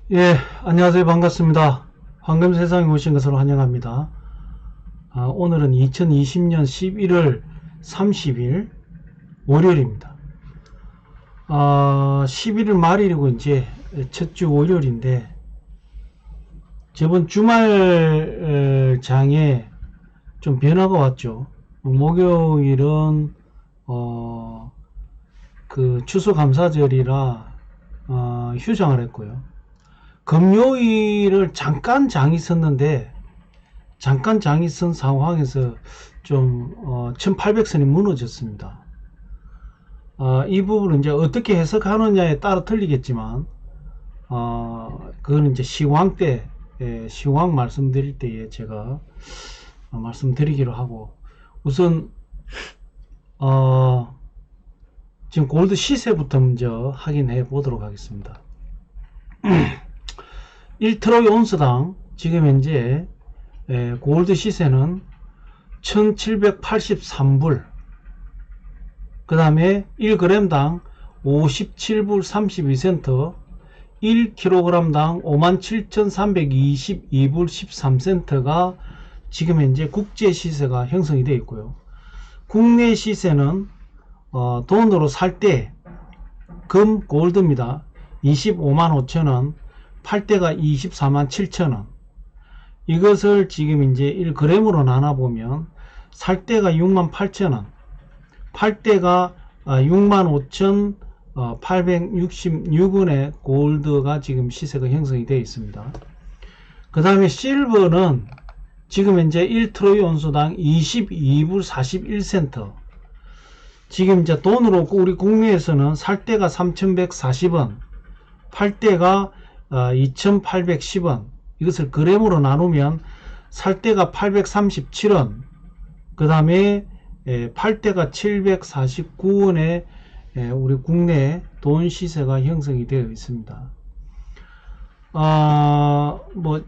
예, 안녕하세요. 반갑습니다. 황금 세상에 오신 것을 환영합니다. 오늘은 2020년 11월 30일 월요일입니다. 11월 말이고 이제 첫 주 월요일인데 저번 주말 장에 좀 변화가 왔죠. 목요일은 그 추수감사절이라 휴장을 했고요. 금요일을 잠깐 장이 섰는데 잠깐 장이 선 상황에서 좀 1800선이 무너졌습니다. 이 부분은 이제 어떻게 해석하느냐에 따라 틀리겠지만 그거는 이제 시황 때 시황 말씀드릴 때에 제가 말씀드리기로 하고 우선 지금 골드 시세부터 먼저 확인해 보도록 하겠습니다. 1트로이 온스당 지금 현재 골드 시세는 1783불, 그 다음에 1g당 57불 32센트, 1kg당 57,322불 13센트가 지금 현재 국제 시세가 형성이 되어 있고요. 국내 시세는 돈으로 살 때 금 골드입니다. 25만 5천원, 팔 때가 24만 7천원. 이것을 지금 이제 1g으로 나눠보면 살 때가 6만 8천원, 팔 때가 6만 5,866원의 골드가 지금 시세가 형성이 되어 있습니다. 그 다음에 실버는 지금 현재 1트로이 온수당 22불 41센트. 지금 이제 돈으로 우리 국내에서는 살 때가 3,140원, 팔 때가 2,810원. 이것을 그램으로 나누면 살 때가 837원, 그 다음에 팔 때가 749원에 우리 국내 돈 시세가 형성이 되어 있습니다. 뭐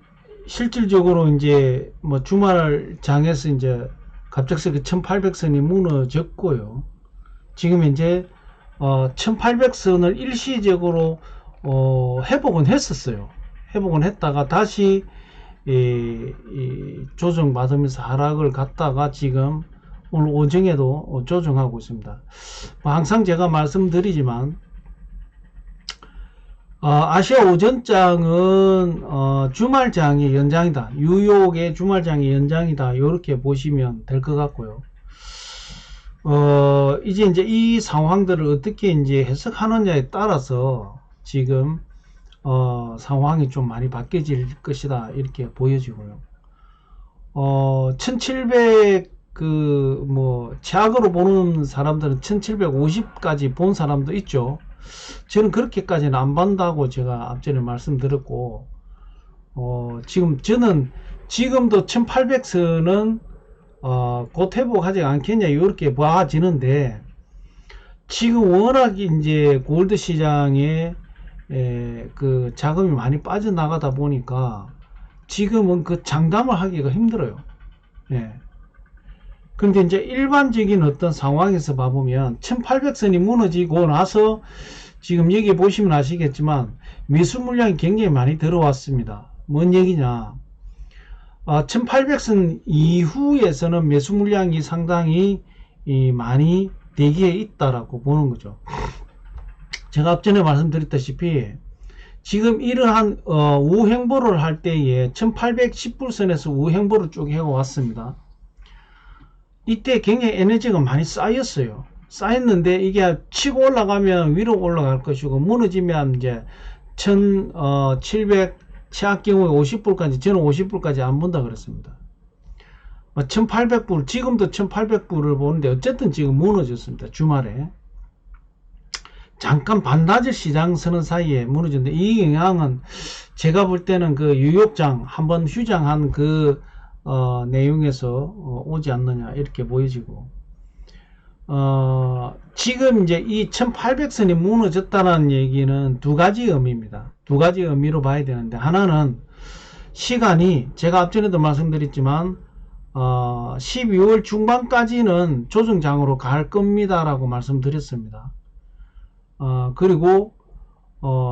실질적으로 이제 뭐 주말 장에서 이제 갑작스럽게 1800선이 무너졌고요. 지금 이제 1800선을 일시적으로 회복은 했었어요. 회복은 했다가 다시 조정받으면서 하락을 갔다가 지금 오늘 오전에도 조정하고 있습니다. 항상 제가 말씀드리지만 아시아 오전장은 주말장의 연장이다. 뉴욕의 주말장의 연장이다. 이렇게 보시면 될 것 같고요. 이제 이 상황들을 어떻게 이제 해석하느냐에 따라서 지금 상황이 좀 많이 바뀌어질 것이다 이렇게 보여지고요. 1700 최악으로 보는 사람들은 1750까지 본 사람도 있죠. 저는 그렇게까지는 안 본다고 제가 앞전에 말씀드렸고, 지금 저는 지금도 1800선은 곧 회복하지 않겠냐 이렇게 봐지는데, 지금 워낙 이제 골드 시장에 그 자금이 많이 빠져나가다 보니까 지금은 그 장담을 하기가 힘들어요. 예. 근데 이제 일반적인 어떤 상황에서 봐보면 1800선이 무너지고 나서 지금 여기 보시면 아시겠지만 매수 물량이 굉장히 많이 들어왔습니다. 뭔 얘기냐? 1800선 이후에서는 매수 물량이 상당히 많이 대기에 있다라고 보는 거죠. 제가 앞전에 말씀드렸다시피 지금 이러한 우행보를 할 때에 1810불선에서 우행보를 쭉 해왔습니다. 이때 굉장히 에너지가 많이 쌓였어요. 쌓였는데 이게 치고 올라가면 위로 올라갈 것이고 무너지면 이제 1700 최악 경우에 50불까지, 저는 50불까지 안 본다 그랬습니다. 1800불, 지금도 1800불을 보는데 어쨌든 지금 무너졌습니다. 주말에 잠깐 반나절 시장 서는 사이에 무너졌는데 이 영향은 제가 볼 때는 그 뉴욕장 한번 휴장한 그 내용에서 오지 않느냐 이렇게 보여지고, 지금 이제 이 1800선이 무너졌다는 얘기는 두 가지 의미입니다. 두 가지 의미로 봐야 되는데, 하나는 시간이 제가 앞전에도 말씀드렸지만 12월 중반까지는 조정장으로 갈 겁니다 라고 말씀드렸습니다. 그리고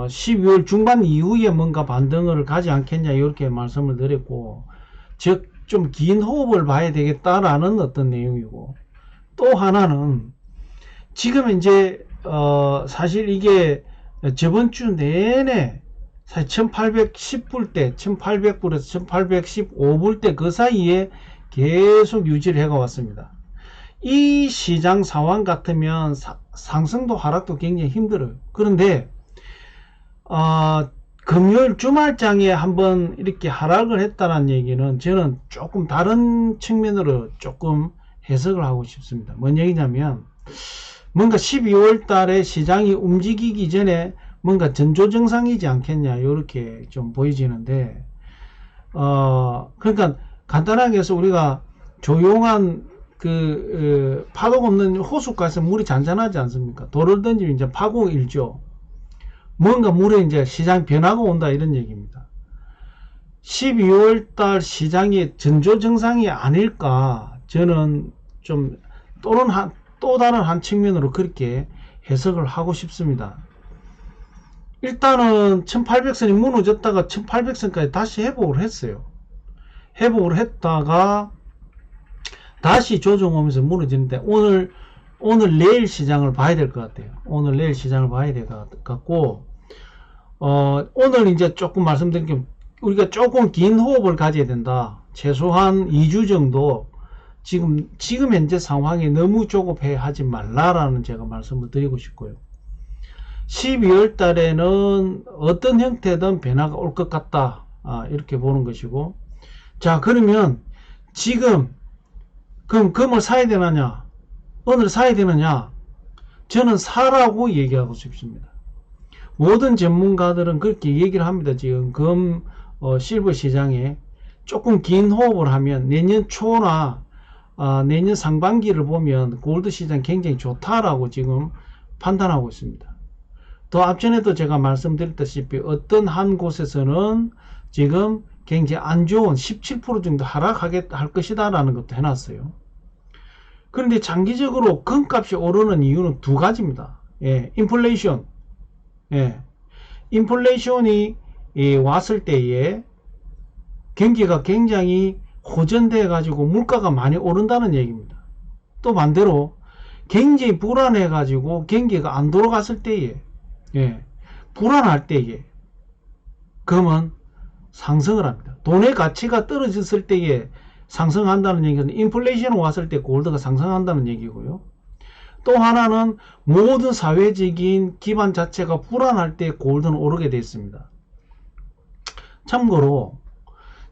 12월 중반 이후에 뭔가 반등을 가지 않겠냐 이렇게 말씀을 드렸고, 즉 좀 긴 호흡을 봐야 되겠다라는 어떤 내용이고, 또 하나는 지금 이제 사실 이게 저번 주 내내 사실 1810불 대 1800불에서 1815불 대 그 사이에 계속 유지를 해가 왔습니다. 이 시장 상황 같으면 상승도 하락도 굉장히 힘들어요. 그런데 금요일 주말장에 한번 이렇게 하락을 했다는 얘기는 저는 조금 다른 측면으로 조금 해석을 하고 싶습니다. 뭔 얘기냐면, 뭔가 12월 달에 시장이 움직이기 전에 뭔가 전조증상이지 않겠냐 이렇게 좀 보여지는데, 그러니까 간단하게 해서 우리가 조용한 파도 없는 호숫가에서 물이 잔잔하지 않습니까? 돌을 던지면 이제 파고 일죠. 뭔가 물에 이제 시장 변화가 온다 이런 얘기입니다. 12월 달 시장의 전조 증상이 아닐까, 저는 좀 또 다른 한 측면으로 그렇게 해석을 하고 싶습니다. 일단은 1800선이 무너졌다가 1800선까지 다시 회복을 했어요. 회복을 했다가 다시 조정 오면서 무너지는데, 오늘 내일 시장을 봐야 될 것 같아요. 오늘 내일 시장을 봐야 될 것 같고, 오늘 이제 조금 말씀드린 게, 우리가 조금 긴 호흡을 가져야 된다. 최소한 2주 정도 지금 현재 상황에 너무 조급해 하지 말라라는 제가 말씀을 드리고 싶고요. 12월 달에는 어떤 형태든 변화가 올 것 같다. 이렇게 보는 것이고, 자, 그러면 지금 그럼 금을 사야 되느냐, 오늘 사야 되느냐? 저는 사라고 얘기하고 싶습니다. 모든 전문가들은 그렇게 얘기를 합니다. 지금 실버 시장에 조금 긴 호흡을 하면 내년 초나 내년 상반기를 보면 골드 시장 굉장히 좋다라고 지금 판단하고 있습니다. 또 앞전에도 제가 말씀드렸다시피 어떤 한 곳에서는 지금 굉장히 안 좋은 17% 정도 하락하게 할 것이다 라는 것도 해놨어요. 그런데 장기적으로 금값이 오르는 이유는 두 가지입니다. 인플레이션. 인플레이션이 왔을 때에 경기가 굉장히 호전돼 가지고 물가가 많이 오른다는 얘기입니다. 또 반대로 굉장히 불안해 가지고 경기가 안 돌아갔을 때에, 불안할 때에 금은 상승을 합니다. 돈의 가치가 떨어졌을 때에 상승한다는 얘기는 인플레이션이 왔을 때 골드가 상승한다는 얘기고요. 또 하나는 모든 사회적인 기반 자체가 불안할 때 골드는 오르게 되어 있습니다. 참고로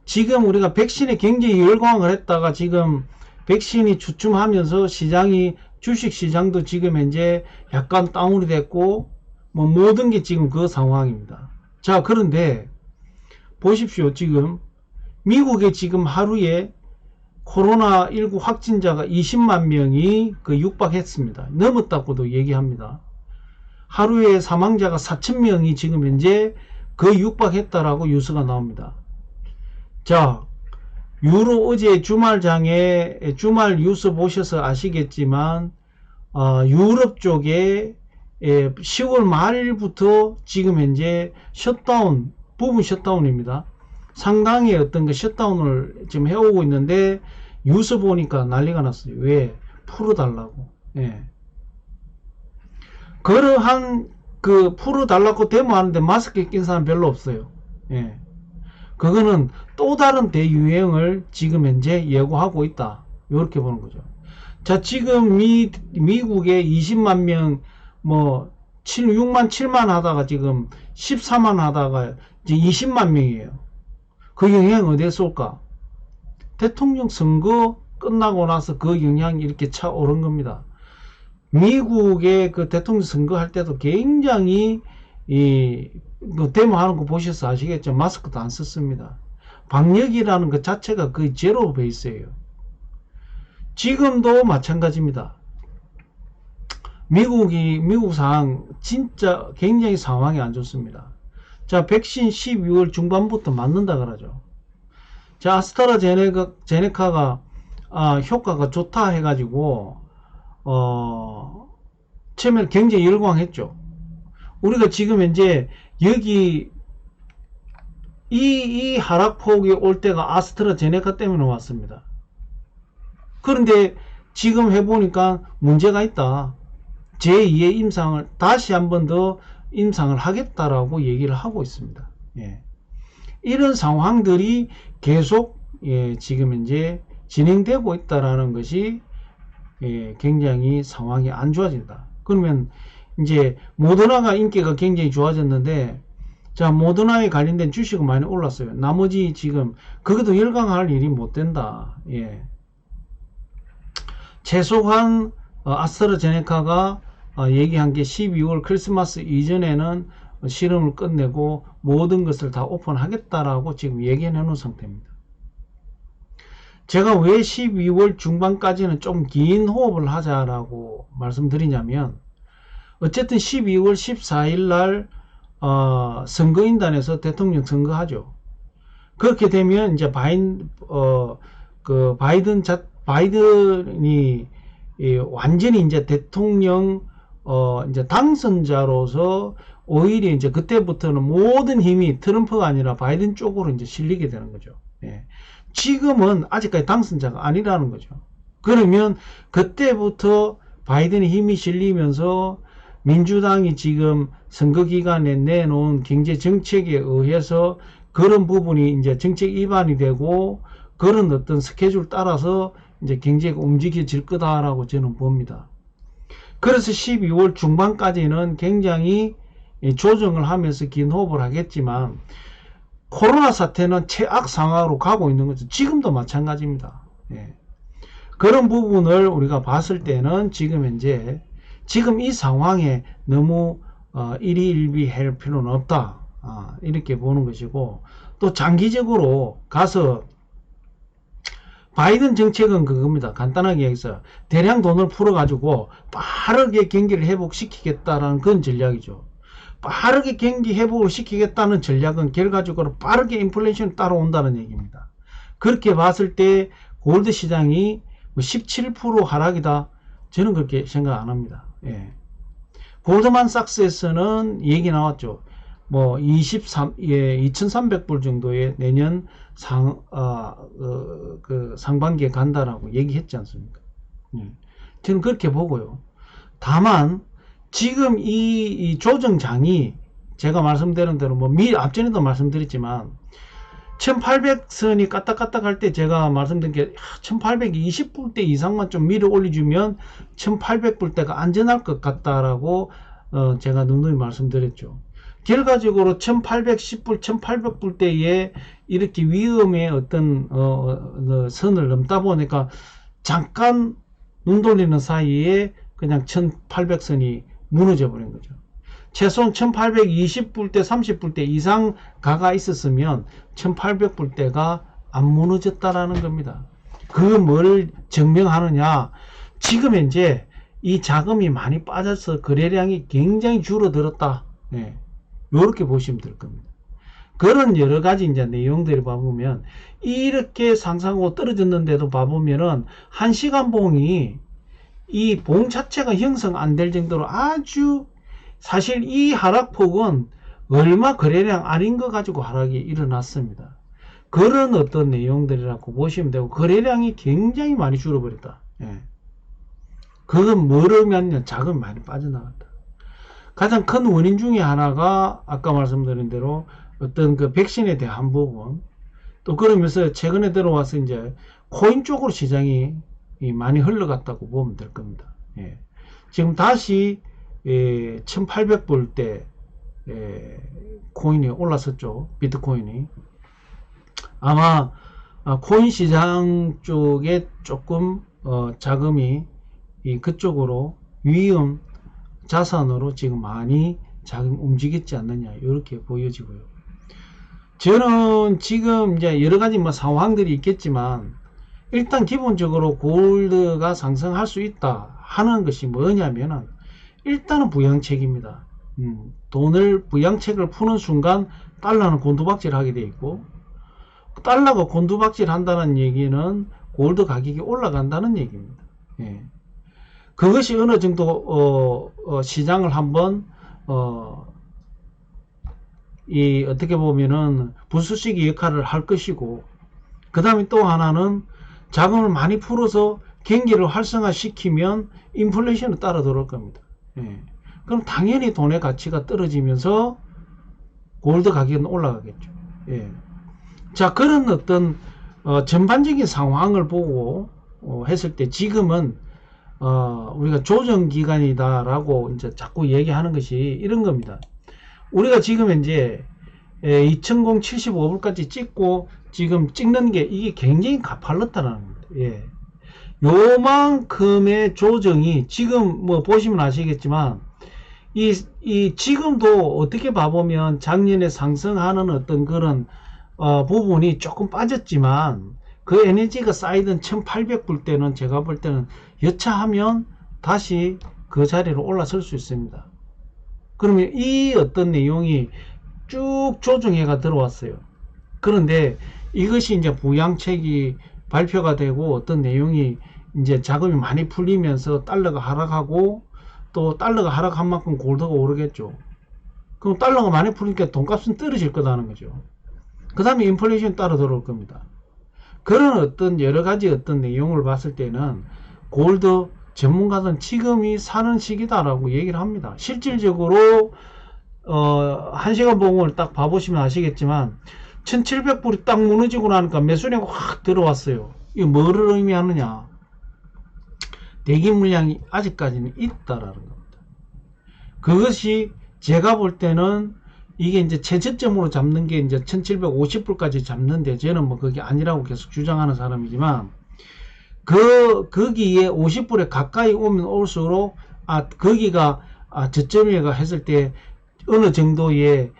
지금 우리가 백신에 굉장히 열광을 했다가 지금 백신이 주춤하면서 시장이, 주식 시장도 지금 현재 약간 다운이 됐고, 뭐 모든 게 지금 그 상황입니다. 자, 그런데 보십시오. 지금 미국에 지금 하루에 코로나19 확진자가 20만 명이 육박했습니다. 넘었다고도 얘기합니다. 하루에 사망자가 4,000명이 지금 현재 육박했다라고 뉴스가 나옵니다. 자, 유로 어제 주말장에 주말 뉴스 보셔서 아시겠지만 유럽 쪽에 10월 말부터 지금 현재 셧다운, 부분 셧다운입니다. 상당히 어떤 셧다운을 지금 해오고 있는데 뉴스 보니까 난리가 났어요. 왜? 풀어달라고. 그러한 풀어달라고 데모하는데 마스크 낀 사람 별로 없어요. 그거는 또 다른 대유행을 지금 현재 예고하고 있다. 이렇게 보는 거죠. 자, 지금 미국의 20만 명, 6만, 7만 하다가 지금 14만 하다가 이제 20만 명이에요. 그 영향이 어디에서 올까? 대통령 선거 끝나고 나서 그 영향이 이렇게 차오른 겁니다. 미국의 대통령 선거 할 때도 굉장히 데모하는 거 보셔서 아시겠죠? 마스크도 안 썼습니다. 방역이라는 것 자체가 거의 제로 베이스예요. 지금도 마찬가지입니다. 미국 상황 진짜 굉장히 상황이 안 좋습니다. 자, 백신 12월 중반부터 맞는다 그러죠. 자, 아스트라제네카가 효과가 좋다 해가지고 처음에 굉장히 열광했죠. 우리가 지금 현재 여기 이 하락폭이 올 때가 아스트라제네카 때문에 왔습니다. 그런데 지금 해보니까 문제가 있다. 제2의 임상을 다시 한 번 더 임상을 하겠다라고 얘기를 하고 있습니다. 예. 이런 상황들이 계속 지금 이제 진행되고 있다라는 것이 굉장히 상황이 안 좋아진다. 그러면 이제 모더나가 인기가 굉장히 좋아졌는데, 자, 모더나에 관련된 주식은 많이 올랐어요. 나머지 지금 그것도 열강할 일이 못 된다. 예. 최소한 아스트라제네카가 얘기한 게 12월 크리스마스 이전에는 실험을 끝내고 모든 것을 다 오픈하겠다라고 지금 얘기해 놓은 상태입니다. 제가 왜 12월 중반까지는 좀 긴 호흡을 하자라고 말씀드리냐면, 어쨌든 12월 14일 날 선거인단에서 대통령 선거하죠. 그렇게 되면 이제 바이든이 완전히 이제 대통령 이제 당선자로서 오히려 이제 그때부터는 모든 힘이 트럼프가 아니라 바이든 쪽으로 이제 실리게 되는 거죠. 예. 지금은 아직까지 당선자가 아니라는 거죠. 그러면 그때부터 바이든의 힘이 실리면서 민주당이 지금 선거 기간에 내놓은 경제 정책에 의해서 그런 부분이 이제 정책 위반이 되고 그런 어떤 스케줄 따라서 이제 경제가 움직여질 거다라고 저는 봅니다. 그래서 12월 중반까지는 굉장히 조정을 하면서 긴 호흡을 하겠지만, 코로나 사태는 최악 상황으로 가고 있는 거죠. 지금도 마찬가지입니다. 예. 그런 부분을 우리가 봤을 때는 지금 현재 지금 이 상황에 너무 일희일비할 필요는 없다. 이렇게 보는 것이고, 또 장기적으로 가서 바이든 정책은 그겁니다. 간단하게 해서 대량 돈을 풀어가지고 빠르게 경기를 회복시키겠다라는 그런 전략이죠. 빠르게 경기 회복을 시키겠다는 전략은 결과적으로 빠르게 인플레이션이 따라온다는 얘기입니다. 그렇게 봤을 때 골드 시장이 17% 하락이다. 저는 그렇게 생각 안 합니다. 예. 골드만삭스에서는 얘기 나왔죠. 뭐 2,300불 정도의 내년 상반기에 간다라고 얘기했지 않습니까? 저는 그렇게 보고요. 다만 지금 이 조정장이 제가 말씀드린 대로 뭐 앞전에도 말씀드렸지만 1800선이 까딱까딱할 때 제가 말씀드린 게 1820불대 이상만 좀 밀어 올려주면 1800불대가 안전할 것 같다라고 제가 누누이 말씀드렸죠. 결과적으로 1810불, 1800불대에 이렇게 위험의 어떤 선을 넘다 보니까 잠깐 눈 돌리는 사이에 그냥 1800선이 무너져 버린 거죠. 최소한 1820불대, 30불대 이상 가가 있었으면 1800불대가 안 무너졌다라는 겁니다. 그 뭘 증명하느냐? 지금 현재 이 자금이 많이 빠져서 거래량이 굉장히 줄어들었다. 네. 이렇게 보시면 될 겁니다. 그런 여러 가지 이제 내용들을 봐보면 이렇게 상승하고 떨어졌는데도 봐보면은 1시간 봉이 이 봉 자체가 형성 안 될 정도로 아주 사실 이 하락폭은 얼마 거래량 아닌 거 가지고 하락이 일어났습니다. 그런 어떤 내용들이라고 보시면 되고 거래량이 굉장히 많이 줄어버렸다. 예. 그건 뭐냐면 자금이 많이 빠져나갔다. 가장 큰 원인 중에 하나가 아까 말씀드린 대로 어떤 그 백신에 대한 부분, 또 그러면서 최근에 들어와서 이제 코인 쪽으로 시장이 많이 흘러갔다고 보면 될 겁니다. 예. 지금 다시 1800불대 코인이 올랐었죠. 비트코인이. 아마 코인 시장 쪽에 조금 자금이 그쪽으로 위험 자산으로 지금 많이 자금 움직였지 않느냐 이렇게 보여지고요. 저는 지금 이제 여러 가지 뭐 상황들이 있겠지만 일단 기본적으로 골드가 상승할 수 있다 하는 것이 뭐냐면은 일단은 부양책입니다. 부양책을 푸는 순간 달러는 곤두박질 하게 돼 있고, 달러가 곤두박질 한다는 얘기는 골드 가격이 올라간다는 얘기입니다. 예. 그것이 어느 정도 시장을 한번 이 어떻게 보면은 부수시기 역할을 할 것이고, 그 다음에 또 하나는 자금을 많이 풀어서 경기를 활성화시키면 인플레이션이 따라 들어올 겁니다. 예. 그럼 당연히 돈의 가치가 떨어지면서 골드 가격은 올라가겠죠. 예. 자, 그런 어떤 전반적인 상황을 보고 했을 때 지금은 우리가 조정 기간이다라고 이제 자꾸 얘기하는 것이 이런 겁니다. 우리가 지금 이제 2000 75불까지 찍고 지금 찍는 게 이게 굉장히 가팔랐다는 겁니다. 예. 요만큼의 조정이 지금 뭐 보시면 아시겠지만 이 지금도 어떻게 봐보면 작년에 상승하는 어떤 그런 부분이 조금 빠졌지만 그 에너지가 쌓이던 1800불 때는 제가 볼 때는 여차하면 다시 그 자리로 올라설 수 있습니다. 그러면 이 어떤 내용이 쭉 조정해가 들어왔어요. 그런데 이것이 이제 부양책이 발표가 되고 어떤 내용이 이제 자금이 많이 풀리면서 달러가 하락하고 또 달러가 하락한 만큼 골드가 오르겠죠. 그럼 달러가 많이 풀리니까 돈값은 떨어질 거다는 거죠. 그 다음에 인플레이션 따라 들어올 겁니다. 그런 어떤 여러 가지 어떤 내용을 봤을 때는 골드 전문가들은 지금이 사는 시기다라고 얘기를 합니다. 실질적으로 1시간 봉을 딱 봐보시면 아시겠지만 1700불이 딱 무너지고 나니까 매수량이 확 들어왔어요. 이거 뭐를 의미하느냐? 대기 물량이 아직까지는 있다라는 겁니다. 그것이 제가 볼 때는 이게 이제 최저점으로 잡는 게 이제 1750불까지 잡는데 저는 뭐 그게 아니라고 계속 주장하는 사람이지만 거기에 50불에 가까이 오면 올수록 거기가 저점이가 했을 때 어느 정도의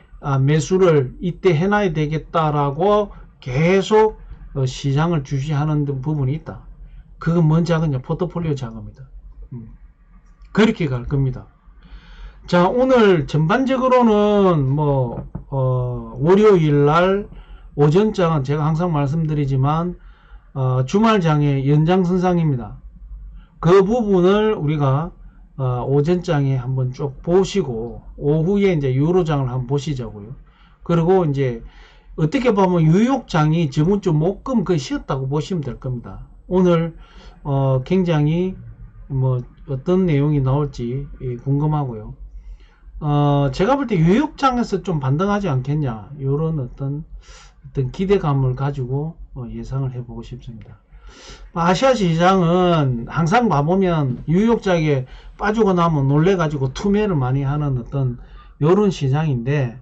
매수를 이때 해놔야 되겠다라고 계속 시장을 주시하는 부분이 있다. 그건 뭔 자금이냐? 포트폴리오 자금이다. 그렇게 갈 겁니다. 자, 오늘 전반적으로는 뭐 월요일 날 오전장은 제가 항상 말씀드리지만 주말장의 연장선상입니다. 그 부분을 우리가 오전장에 한번 쭉 보시고 오후에 이제 유로장을 한번 보시자고요. 그리고 이제 어떻게 보면 뉴욕장이 저번 주 목금 거의 쉬었다고 보시면 될 겁니다. 오늘 굉장히 뭐 어떤 내용이 나올지 궁금하고요. 제가 볼 때 뉴욕장에서 좀 반등하지 않겠냐 이런 어떤 기대감을 가지고 예상을 해보고 싶습니다. 아시아 시장은 항상 봐보면 뉴욕장에 빠지고 나면 놀래가지고 투매를 많이 하는 어떤 요런 시장인데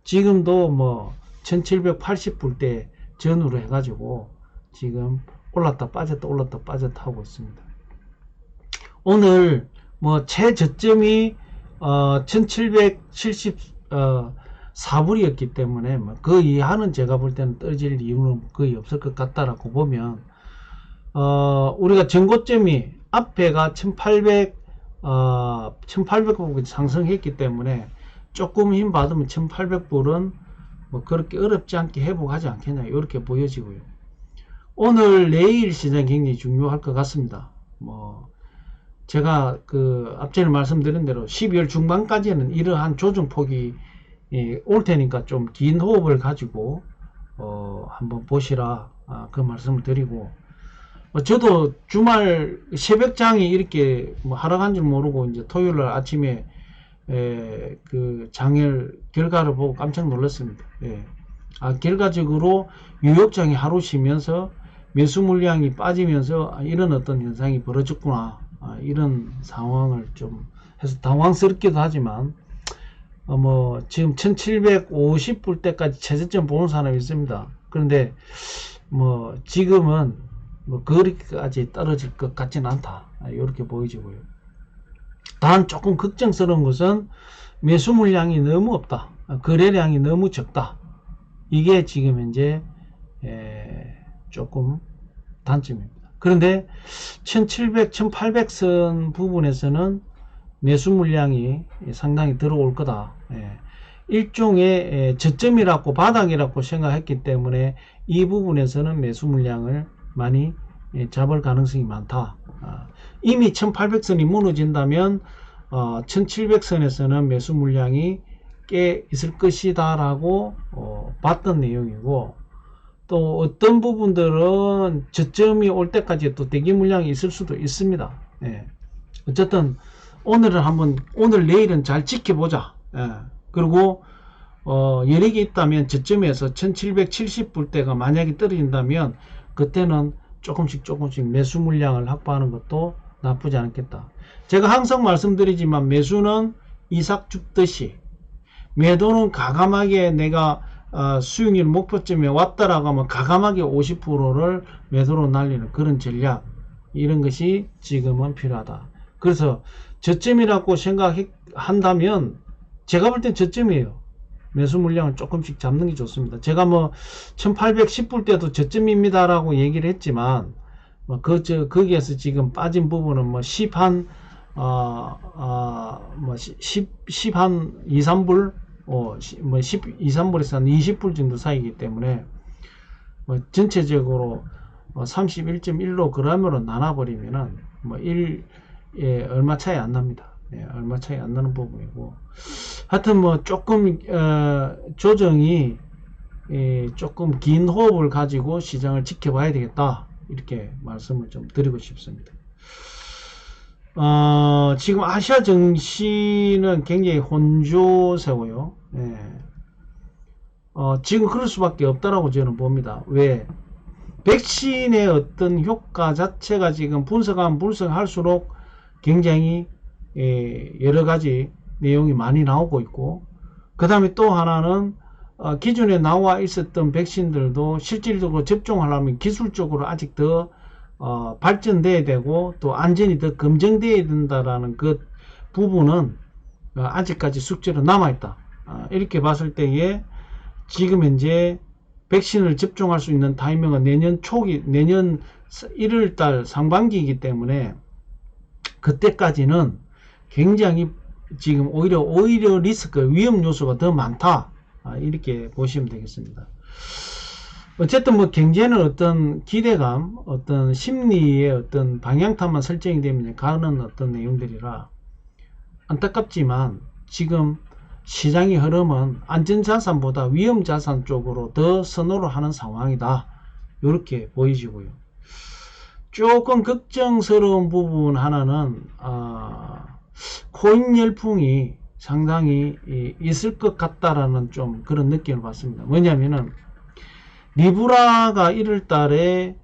지금도 뭐 1780불 때 전후로 해가지고 지금 올랐다 빠졌다 올랐다 빠졌다 하고 있습니다. 오늘 뭐 최저점이 1774불이었기 때문에 그 이하는 제가 볼 때는 떨어질 이유는 거의 없을 것 같다라고 보면 우리가 전고점이 앞에가 1800불 상승했기 때문에 조금 힘 받으면 1800불은 뭐 그렇게 어렵지 않게 회복하지 않겠냐 이렇게 보여지고요. 오늘 내일 시장 굉장히 중요할 것 같습니다. 뭐 제가 앞전에 말씀드린 대로 12월 중반까지는 이러한 조정폭이 올 테니까 좀 긴 호흡을 가지고 한번 보시라 그 말씀을 드리고 저도 주말 새벽장이 이렇게 뭐 하락한 줄 모르고 이제 토요일 날 아침에 그 장일 결과를 보고 깜짝 놀랐습니다. 결과적으로 뉴욕장이 하루 쉬면서 매수 물량이 빠지면서 이런 어떤 현상이 벌어졌구나 이런 상황을 좀 해서 당황스럽기도 하지만 뭐 지금 1750불 때까지 최저점 보는 사람이 있습니다. 그런데 뭐 지금은 뭐 거기까지 떨어질 것 같지는 않다 이렇게 보이지고요. 단 조금 걱정스러운 것은 매수 물량이 너무 없다, 거래량이 너무 적다, 이게 지금 현재 조금 단점입니다. 그런데 1700, 1800선 부분에서는 매수 물량이 상당히 들어올 거다. 일종의 저점이라고 바닥이라고 생각했기 때문에 이 부분에서는 매수 물량을 많이 잡을 가능성이 많다. 이미 1800선이 무너진다면 1700선에서는 매수 물량이 꽤 있을 것이다 라고 봤던 내용이고, 또 어떤 부분들은 저점이 올 때까지 또 대기 물량이 있을 수도 있습니다. 예. 어쨌든 오늘 내일은 잘 지켜보자. 예. 그리고 여력이 있다면 저점에서 1770불대가 만약에 떨어진다면 그때는 조금씩 매수 물량을 확보하는 것도 나쁘지 않겠다. 제가 항상 말씀드리지만 매수는 이삭 줍듯이, 매도는 가감하게 내가 수익률 목표점에 왔다라고 하면 가감하게 50%를 매도로 날리는 그런 전략, 이런 것이 지금은 필요하다. 그래서 저점이라고 생각한다면 제가 볼 땐 저점이에요. 매수 물량을 조금씩 잡는 게 좋습니다. 제가 뭐 1810불 때도 저점입니다 라고 얘기를 했지만, 거기에서 지금 빠진 부분은 뭐 10 한 2, 3불, 2, 3불에서 한 20불 정도 사이기 때문에, 전체적으로 31.1로 그램으로 나눠버리면은, 1에 얼마 차이 안 납니다. 예, 얼마 차이 안 나는 부분이고, 하여튼 조금, 조정이, 조금 긴 호흡을 가지고 시장을 지켜봐야 되겠다. 이렇게 말씀을 좀 드리고 싶습니다. 지금 아시아 증시는 굉장히 혼조세고요. 예. 지금 그럴 수밖에 없다라고 저는 봅니다. 왜? 백신의 어떤 효과 자체가 지금 분석하면 분석할수록 굉장히 여러 가지 내용이 많이 나오고 있고, 그 다음에 또 하나는 기존에 나와 있었던 백신들도 실질적으로 접종하려면 기술적으로 아직 더 발전돼야 되고 또 안전이 더 검증돼야 된다라는 그 부분은 아직까지 숙제로 남아있다. 이렇게 봤을 때에 지금 현재 백신을 접종할 수 있는 타이밍은 내년 1월달 상반기이기 때문에 그때까지는 굉장히 지금 오히려 리스크, 위험 요소가 더 많다. 이렇게 보시면 되겠습니다. 어쨌든 경제는 어떤 기대감, 어떤 심리의 어떤 방향타만 설정이 되면 가는 어떤 내용들이라 안타깝지만 지금 시장의 흐름은 안전자산보다 위험자산 쪽으로 더 선호를 하는 상황이다. 이렇게 보이지고요. 조금 걱정스러운 부분 하나는 코인 열풍이 상당히 있을 것 같다라는 좀 그런 느낌을 받습니다. 뭐냐면은 리브라가 1월 달에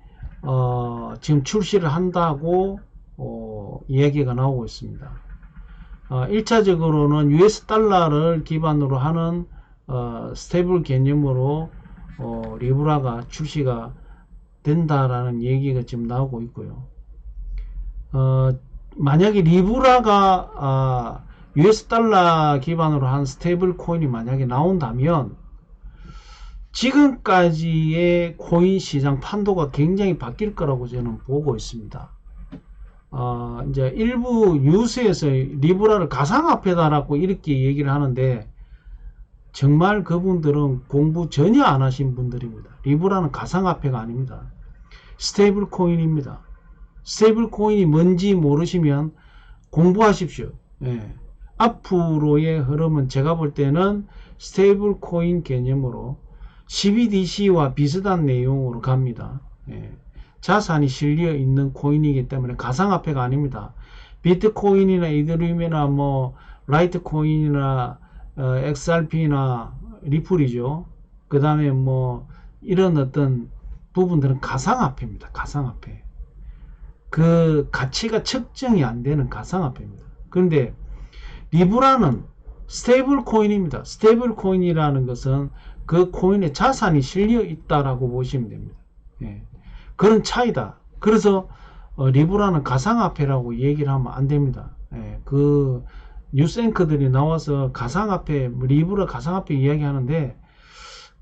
지금 출시를 한다고 이야기가 나오고 있습니다. 1차적으로는 US 달러를 기반으로 하는 스테이블 개념으로 리브라가 출시가 된다라는 얘기가 지금 나오고 있고요. 만약에 리브라가 US 달러 기반으로 한 스테이블 코인이 만약에 나온다면 지금까지의 코인 시장 판도가 굉장히 바뀔 거라고 저는 보고 있습니다. 이제 일부 뉴스에서 리브라를 가상화폐다라고 이렇게 얘기를 하는데 정말 그분들은 공부 전혀 안 하신 분들입니다. 리브라는 가상화폐가 아닙니다. 스테이블 코인입니다. 스테이블 코인이 뭔지 모르시면 공부하십시오. 예. 앞으로의 흐름은 제가 볼 때는 스테이블 코인 개념으로 CBDC와 비슷한 내용으로 갑니다. 예. 자산이 실려 있는 코인이기 때문에 가상화폐가 아닙니다. 비트코인이나 이더리움이나 라이트코인이나 XRP나 리플이죠. 그 다음에 이런 어떤 부분들은 가상화폐입니다. 가상화폐. 그 가치가 측정이 안 되는 가상화폐입니다. 그런데 리브라는 스테이블 코인입니다. 스테이블 코인이라는 것은 그 코인에 자산이 실려 있다라고 보시면 됩니다. 예. 그런 차이다. 그래서 리브라는 가상화폐라고 얘기를 하면 안 됩니다. 예. 그 뉴스 앵커들이 나와서 가상화폐, 리브라 가상화폐 이야기하는데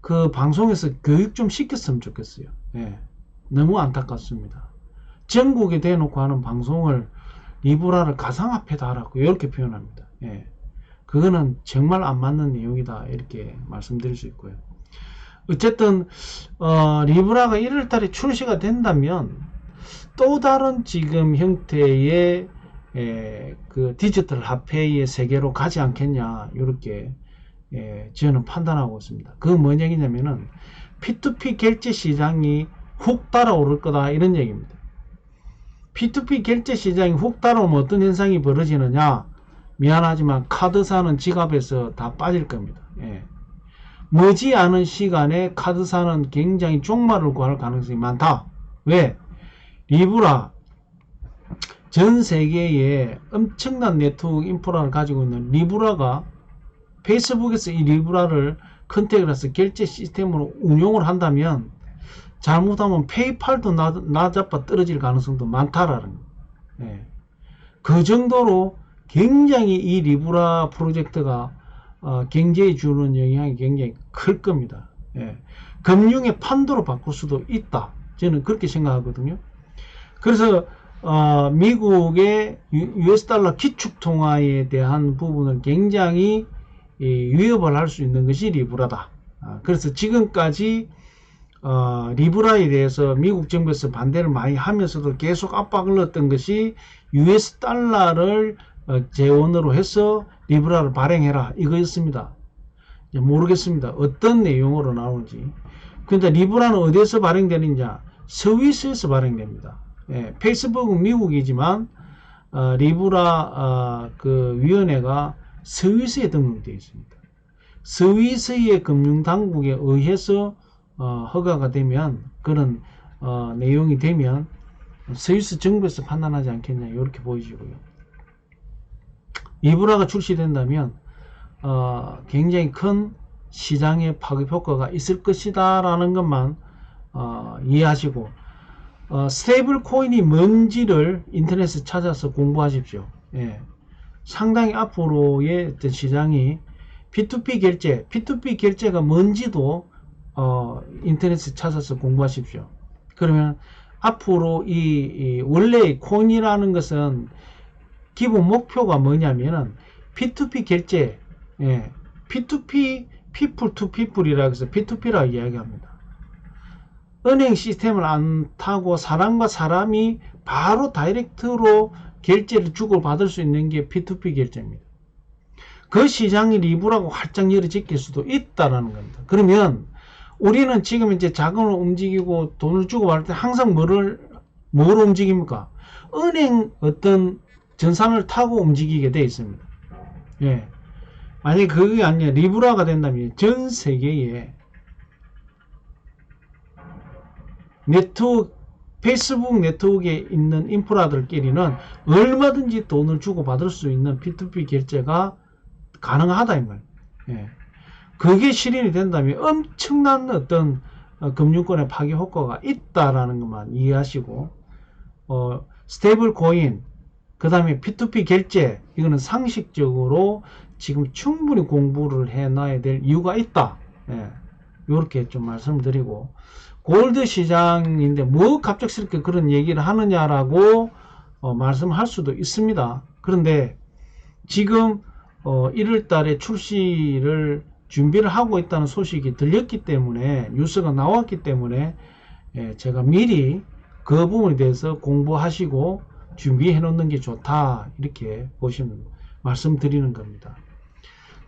그 방송에서 교육 좀 시켰으면 좋겠어요. 예. 너무 안타깝습니다. 전국에 대놓고 하는 방송을 리브라를 가상화폐다라고 이렇게 표현합니다. 예. 그거는 정말 안 맞는 내용이다 이렇게 말씀드릴 수 있고요. 어쨌든 리브라가 1월달에 출시가 된다면 또 다른 지금 형태의 그 디지털 화폐의 세계로 가지 않겠냐 이렇게 저는 판단하고 있습니다. 그건 뭔 얘기냐면은 P2P 결제 시장이 훅 달아오를 거다 이런 얘기입니다. P2P 결제 시장이 훅 달아오면 어떤 현상이 벌어지느냐? 미안하지만 카드사는 지갑에서 다 빠질 겁니다. 머지않은 시간에 카드사는 굉장히 종말을 구할 가능성이 많다. 왜? 리브라 전 세계에 엄청난 네트워크 인프라를 가지고 있는 리브라가 페이스북에서 이 리브라를 컨택을 해서 결제 시스템으로 운용을 한다면 잘못하면 페이팔도 나자빠 떨어질 가능성도 많다라는 거예요. 그 정도로 굉장히 이 리브라 프로젝트가 경제에 주는 영향이 굉장히 클 겁니다. 금융의 판도로 바꿀 수도 있다. 저는 그렇게 생각하거든요. 그래서 미국의 US 달러 기축통화에 대한 부분을 굉장히 위협을 할 수 있는 것이 리브라다. 그래서 지금까지 리브라에 대해서 미국 정부에서 반대를 많이 하면서도 계속 압박을 넣었던 것이 US 달러를 재원으로 해서 리브라를 발행해라 이거였습니다. 모르겠습니다. 어떤 내용으로 나오는지. 근데 리브라는 어디에서 발행되느냐? 스위스에서 발행됩니다. 페이스북은 미국이지만 리브라 그 위원회가 스위스에 등록되어 있습니다. 스위스의 금융당국에 의해서 허가가 되면 그런 내용이 되면 스위스 정부에서 판단하지 않겠냐 이렇게 보이시고요. 리브라가 출시된다면 굉장히 큰 시장의 파급 효과가 있을 것이다 라는 것만 이해하시고 스테이블 코인이 뭔지를 인터넷에 찾아서 공부하십시오. 상당히 앞으로의 시장이 P2P 결제가 뭔지도 인터넷에 찾아서 공부하십시오. 그러면 앞으로 원래 코인이라는 것은 기본 목표가 뭐냐면은 P2P 결제, P2P, people to people이라고 해서 P2P라고 이야기합니다. 은행 시스템을 안 타고 사람과 사람이 바로 다이렉트로 결제를 주고받을 수 있는 게 P2P 결제입니다. 그 시장이 리브라고 활짝 열어질 수도 있다라는 겁니다. 그러면 우리는 지금 이제 자금을 움직이고 돈을 주고받을 때 항상 뭘 움직입니까? 은행 어떤 전산을 타고 움직이게 되어 있습니다. 만약에 그게 아니라 리브라가 된다면 전 세계에 페이스북 네트워크에 있는 인프라들끼리는 얼마든지 돈을 주고받을 수 있는 P2P 결제가 가능하다 이 말이에요. 그게 실현이 된다면 엄청난 어떤 금융권의 파괴 효과가 있다라는 것만 이해하시고 스테이블 코인 그 다음에 P2P 결제 이거는 상식적으로 지금 충분히 공부를 해놔야 될 이유가 있다. 이렇게 좀 말씀드리고 골드 시장인데 뭐 갑작스럽게 그런 얘기를 하느냐라고 말씀할 수도 있습니다. 그런데 지금 1월 달에 출시를 준비를 하고 있다는 소식이 들렸기 때문에 뉴스가 나왔기 때문에 제가 미리 그 부분에 대해서 공부하시고 준비해 놓는 게 좋다 이렇게 보시면 말씀드리는 겁니다.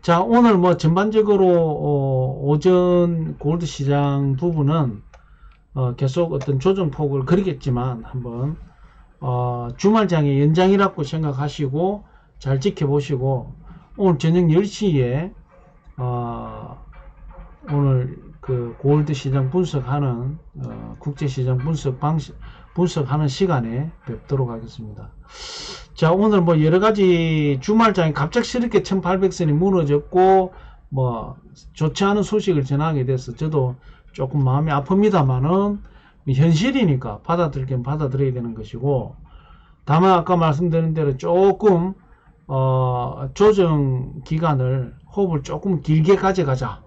자, 오늘 뭐 전반적으로 오전 골드 시장 부분은 계속 어떤 조정폭을 그리겠지만 한번 주말장의 연장이라고 생각하시고 잘 지켜보시고 오늘 저녁 10시에 오늘 그 골드 시장 분석하는 국제시장 분석하는 시간에 뵙도록 하겠습니다. 자, 오늘 뭐 여러가지 주말장이 갑작스럽게 1800선이 무너졌고 뭐 좋지 않은 소식을 전하게 돼서 저도 조금 마음이 아픕니다만은 현실이니까 받아들이긴 받아들여야 되는 것이고 다만 아까 말씀드린 대로 조금 조정 기간을 호흡을 조금 길게 가져가자.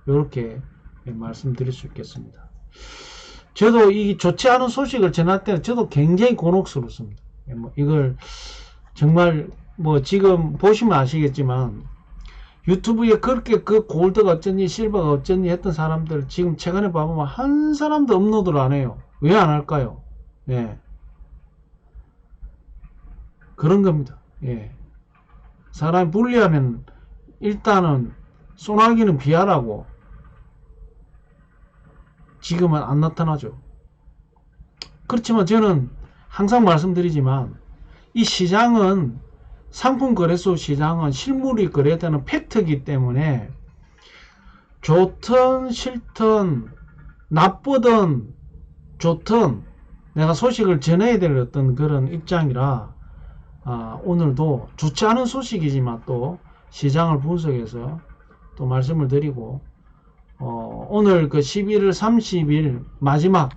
이렇게 말씀드릴 수 있겠습니다. 저도 이 좋지 않은 소식을 전할 때는 저도 굉장히 곤혹스럽습니다. 이걸 정말 뭐 지금 보시면 아시겠지만 유튜브에 그렇게 그 골드가 어쩌니 실버가 어쩌니 했던 사람들 지금 최근에 봐보면 한 사람도 업로드를 안 해요. 왜 안 할까요? 그런 겁니다. 사람이 불리하면 일단은 소나기는 비하라고 지금은 안 나타나죠. 그렇지만 저는 항상 말씀드리지만 이 시장은 상품거래소 시장은 실물이 거래되는 팩트이기 때문에 좋든 싫든 나쁘든 좋든 내가 소식을 전해야 될 어떤 그런 입장이라 오늘도 좋지 않은 소식이지만 또 시장을 분석해서 또 말씀을 드리고 오늘 그 11월 30일 마지막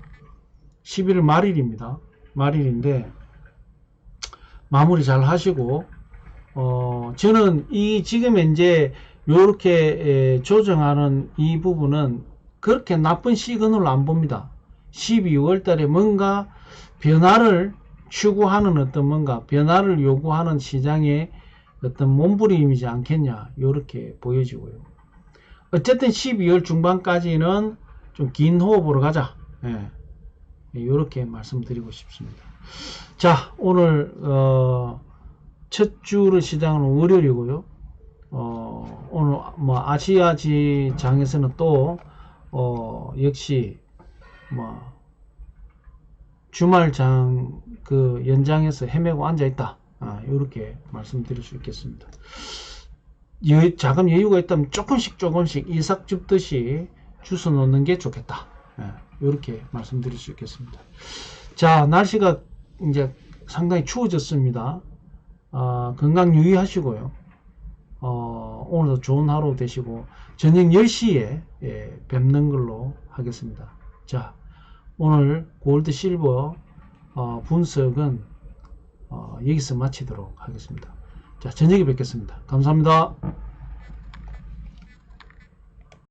11월 말일입니다. 말일인데 마무리 잘 하시고 저는 이 지금 현재 요렇게 조정하는 이 부분은 그렇게 나쁜 시그널을 안 봅니다. 12월 달에 뭔가 변화를 추구하는 어떤 뭔가 변화를 요구하는 시장의 어떤 몸부림이지 않겠냐 요렇게 보여지고요. 어쨌든 12월 중반까지는 좀 긴 호흡으로 가자. 요렇게 말씀드리고 싶습니다. 자, 오늘 첫 주를 시작하는 월요일이고요. 오늘 뭐 아시아 지장에서는 또 역시 뭐 주말장 그 연장에서 헤매고 앉아 있다. 이렇게 말씀드릴 수 있겠습니다. 자금 여유가 있다면 조금씩 이삭 줍듯이 주워 놓는 게 좋겠다. 이렇게 말씀드릴 수 있겠습니다. 자, 날씨가 이제 상당히 추워졌습니다. 건강 유의하시고요. 오늘도 좋은 하루 되시고 저녁 10시에 뵙는 걸로 하겠습니다. 자, 오늘 골드 실버 분석은 여기서 마치도록 하겠습니다. 자, 저녁에 뵙겠습니다. 감사합니다.